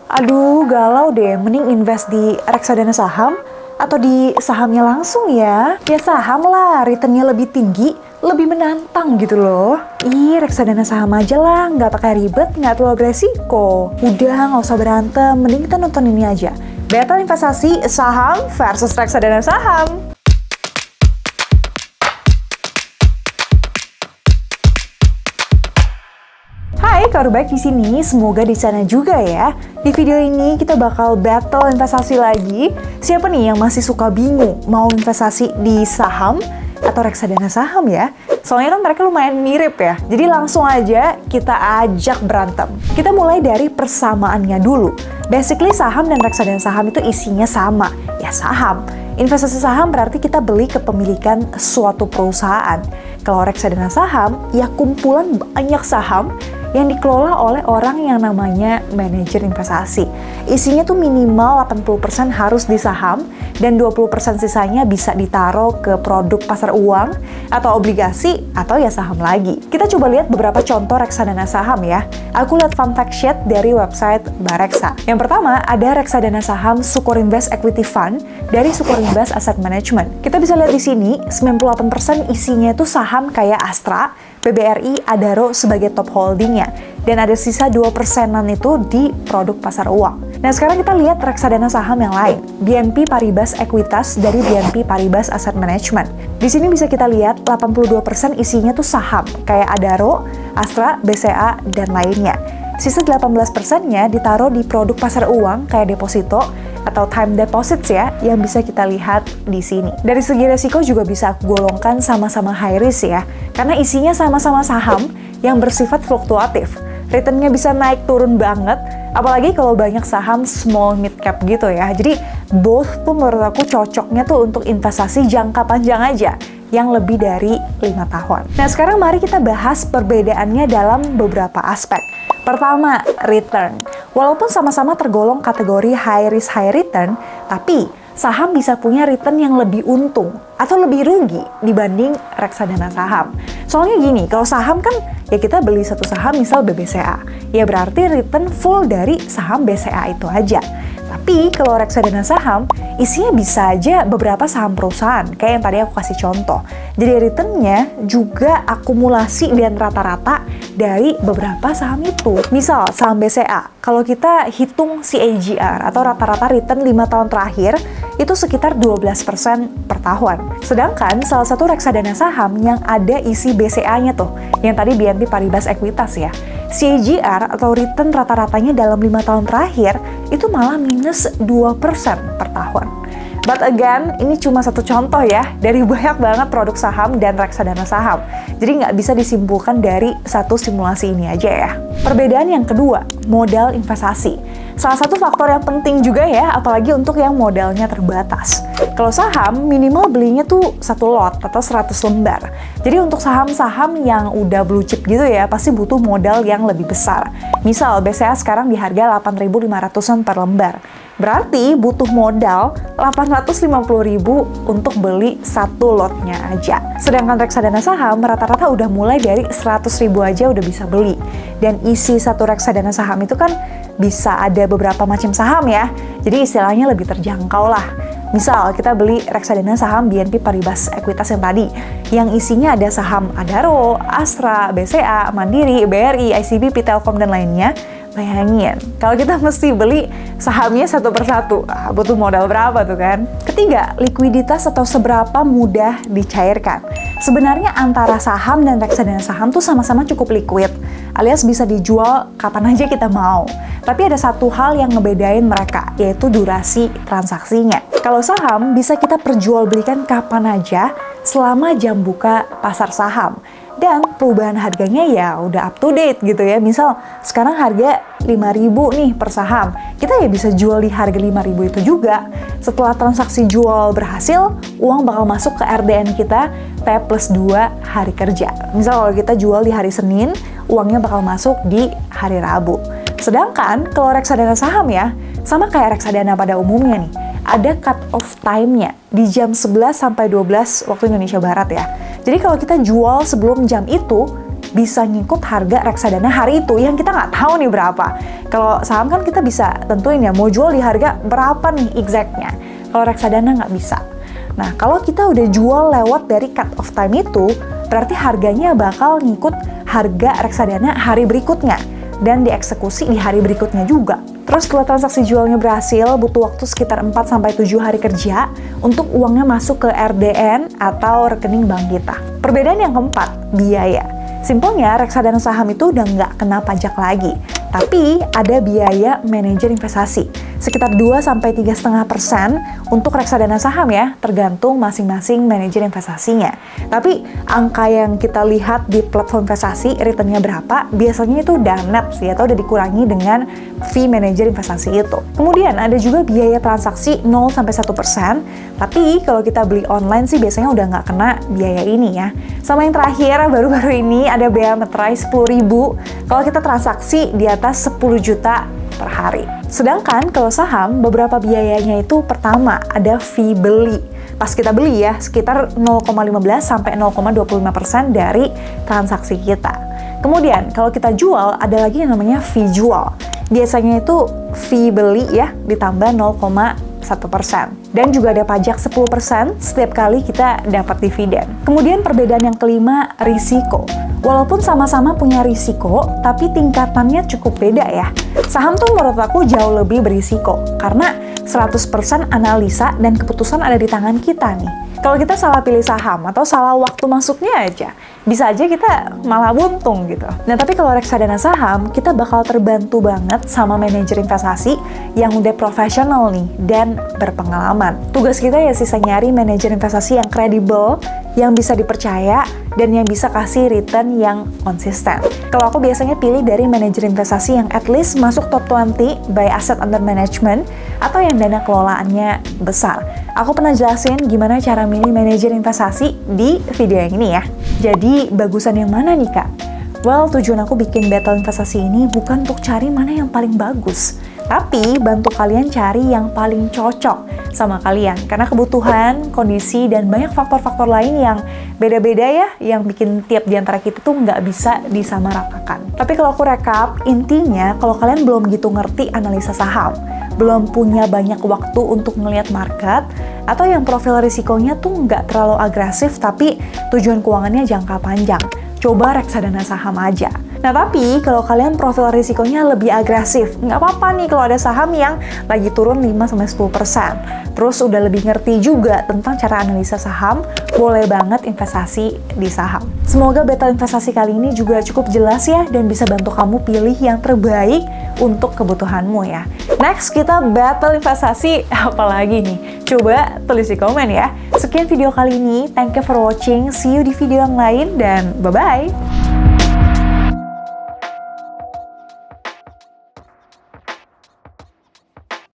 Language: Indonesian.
Aduh, galau deh. Mending invest di reksadana saham atau di sahamnya langsung ya. Ya saham lah, returnnya lebih tinggi, lebih menantang gitu loh. Ih, reksadana saham aja lah, nggak pakai ribet, nggak terlalu beresiko. Udah, nggak usah berantem, mending kita nonton ini aja. Battle investasi saham versus reksadana saham. Hai, kabar baik di sini. Semoga di sana juga ya. Di video ini kita bakal battle investasi lagi. Siapa nih yang masih suka bingung mau investasi di saham atau reksadana saham ya? Soalnya kan mereka lumayan mirip ya. Jadi langsung aja kita ajak berantem. Kita mulai dari persamaannya dulu. Basically saham dan reksadana saham itu isinya sama. Ya saham. Investasi saham berarti kita beli kepemilikan suatu perusahaan. Kalau reksadana saham, ya kumpulan banyak saham yang dikelola oleh orang yang namanya manajer investasi. Isinya tuh minimal 80% harus di saham dan 20% sisanya bisa ditaruh ke produk pasar uang atau obligasi atau ya saham lagi. Kita coba lihat beberapa contoh reksadana saham ya. Aku lihat fun fact sheet dari website Bareksa. Yang pertama ada reksadana saham Sukorinvest Equity Fund dari Sukorinvest Asset Management. Kita bisa lihat di sini 98% isinya itu saham kayak Astra, PBRI, Adaro sebagai top holdingnya. Dan ada sisa 2%-an itu di produk pasar uang. Nah sekarang kita lihat reksadana saham yang lain. BNP Paribas Equitas dari BNP Paribas Asset Management. Di sini bisa kita lihat 82% isinya tuh saham kayak Adaro, Astra, BCA, dan lainnya. Sisa 18%-nya ditaruh di produk pasar uang kayak deposito atau time deposits ya, yang bisa kita lihat di sini. Dari segi resiko juga bisa aku golongkan sama-sama high risk ya, karena isinya sama-sama saham yang bersifat fluktuatif. Returnnya bisa naik turun banget, apalagi kalau banyak saham small mid cap gitu ya. Jadi both tuh menurut aku cocoknya tuh untuk investasi jangka panjang aja, yang lebih dari 5 tahun. Nah sekarang mari kita bahas perbedaannya dalam beberapa aspek. Pertama, return. Walaupun sama-sama tergolong kategori high risk high return, tapi saham bisa punya return yang lebih untung atau lebih rugi dibanding reksadana saham. Soalnya gini, kalau saham kan ya kita beli satu saham misal BBCA, ya berarti return full dari saham BCA itu aja. Tapi kalau reksadana saham, isinya bisa aja beberapa saham perusahaan, kayak yang tadi aku kasih contoh. Jadi returnnya juga akumulasi dan rata-rata dari beberapa saham itu. Misal saham BCA, kalau kita hitung CAGR atau rata-rata return 5 tahun terakhir, itu sekitar 12% per tahun. Sedangkan salah satu reksadana saham yang ada isi BCA-nya tuh, yang tadi BNP Paribas Equitas ya, CAGR atau return rata-ratanya dalam 5 tahun terakhir itu malah minus 2% per tahun. But again, ini cuma satu contoh ya, dari banyak banget produk saham dan reksadana saham. Jadi nggak bisa disimpulkan dari satu simulasi ini aja ya. Perbedaan yang kedua, modal investasi. Salah satu faktor yang penting juga ya, apalagi untuk yang modalnya terbatas. Kalau saham, minimal belinya tuh 1 lot atau 100 lembar. Jadi untuk saham-saham yang udah blue chip gitu ya, pasti butuh modal yang lebih besar. Misal BCA sekarang di harga 8.500-an per lembar. Berarti butuh modal 850.000 untuk beli 1 lotnya aja. Sedangkan reksadana saham rata-rata udah mulai dari 100.000 aja udah bisa beli. Dan isi satu reksadana saham itu kan bisa ada beberapa macam saham ya. Jadi istilahnya lebih terjangkau lah. Misal kita beli reksadana saham BNP Paribas Equitas yang tadi, yang isinya ada saham Adaro, Astra, BCA, Mandiri, BRI, ICBP, Telkom, dan lainnya. Bayangin, kalau kita mesti beli sahamnya satu persatu, butuh modal berapa tuh kan? Ketiga, likuiditas atau seberapa mudah dicairkan. Sebenarnya antara saham dan reksadana saham tuh sama-sama cukup liquid, alias bisa dijual kapan aja kita mau. Tapi ada satu hal yang ngebedain mereka, yaitu durasi transaksinya. Kalau saham bisa kita perjualbelikan kapan aja selama jam buka pasar saham. Dan perubahan harganya ya udah up to date gitu ya. Misal sekarang harga 5.000 nih per saham, kita ya bisa jual di harga 5.000 itu juga. Setelah transaksi jual berhasil, uang bakal masuk ke RDN kita T+2 hari kerja. Misal kalau kita jual di hari Senin, uangnya bakal masuk di hari Rabu. Sedangkan kalau reksadana saham ya, sama kayak reksadana pada umumnya nih, ada cut off time-nya di jam 11 sampai 12 waktu Indonesia Barat ya. Jadi kalau kita jual sebelum jam itu bisa ngikut harga reksadana hari itu yang kita nggak tahu nih berapa. Kalau saham kan kita bisa tentuin ya, mau jual di harga berapa nih exactnya. Kalau reksadana nggak bisa. Nah, kalau kita udah jual lewat dari cut off time itu, berarti harganya bakal ngikut harga reksadana hari berikutnya dan dieksekusi di hari berikutnya juga. Terus setelah transaksi jualnya berhasil, butuh waktu sekitar 4-7 hari kerja untuk uangnya masuk ke RDN atau rekening bank kita. Perbedaan yang keempat, biaya. Simpelnya, reksadana saham itu udah nggak kena pajak lagi, tapi ada biaya manajer investasi, sekitar 2-3,5% untuk reksadana saham ya, tergantung masing-masing manajer investasinya. Tapi angka yang kita lihat di platform investasi, returnnya berapa, biasanya itu udah net sih, atau udah dikurangi dengan fee manajer investasi itu. Kemudian ada juga biaya transaksi 0-1%, tapi kalau kita beli online sih biasanya udah nggak kena biaya ini ya. Sama yang terakhir, baru-baru ini ada bea meterai 10.000 kalau kita transaksi di atas 10 juta per hari. Sedangkan kalau saham, beberapa biayanya itu pertama ada fee beli. Pas kita beli ya, sekitar 0,15-0,25% dari transaksi kita. Kemudian kalau kita jual, ada lagi yang namanya fee jual. Biasanya itu fee beli ya, ditambah 0,1%. Dan juga ada pajak 10% setiap kali kita dapat dividen. Kemudian perbedaan yang kelima, risiko. Walaupun sama-sama punya risiko, tapi tingkatannya cukup beda ya. Saham tuh menurut aku jauh lebih berisiko, karena 100% analisa dan keputusan ada di tangan kita nih. Kalau kita salah pilih saham atau salah waktu masuknya aja, bisa aja kita malah buntung gitu. Nah, tapi kalau reksadana saham, kita bakal terbantu banget sama manajer investasi yang udah profesional nih dan berpengalaman. Tugas kita ya sisa nyari manajer investasi yang kredibel, yang bisa dipercaya, dan yang bisa kasih return yang konsisten. Kalau aku biasanya pilih dari manajer investasi yang at least masuk top 20 by asset under management atau yang dana kelolaannya besar. Aku pernah jelasin gimana cara milih manajer investasi di video yang ini ya. Jadi, bagusan yang mana nih Kak? Well, tujuan aku bikin battle investasi ini bukan untuk cari mana yang paling bagus, tapi bantu kalian cari yang paling cocok sama kalian. Karena kebutuhan, kondisi, dan banyak faktor-faktor lain yang beda-beda ya, yang bikin tiap di antara kita tuh nggak bisa disamaratakan. Tapi kalau aku rekap, intinya kalau kalian belum gitu ngerti analisa saham, belum punya banyak waktu untuk ngelihat market, atau yang profil risikonya tuh nggak terlalu agresif tapi tujuan keuangannya jangka panjang, coba reksadana saham aja. Nah, tapi kalau kalian profil risikonya lebih agresif, nggak apa-apa nih kalau ada saham yang lagi turun 5-10%. Terus udah lebih ngerti juga tentang cara analisa saham, boleh banget investasi di saham. Semoga battle investasi kali ini juga cukup jelas ya, dan bisa bantu kamu pilih yang terbaik untuk kebutuhanmu ya. Next, kita battle investasi apa lagi nih? Coba tulis di komen ya. Sekian video kali ini, thank you for watching, see you di video yang lain, dan bye-bye!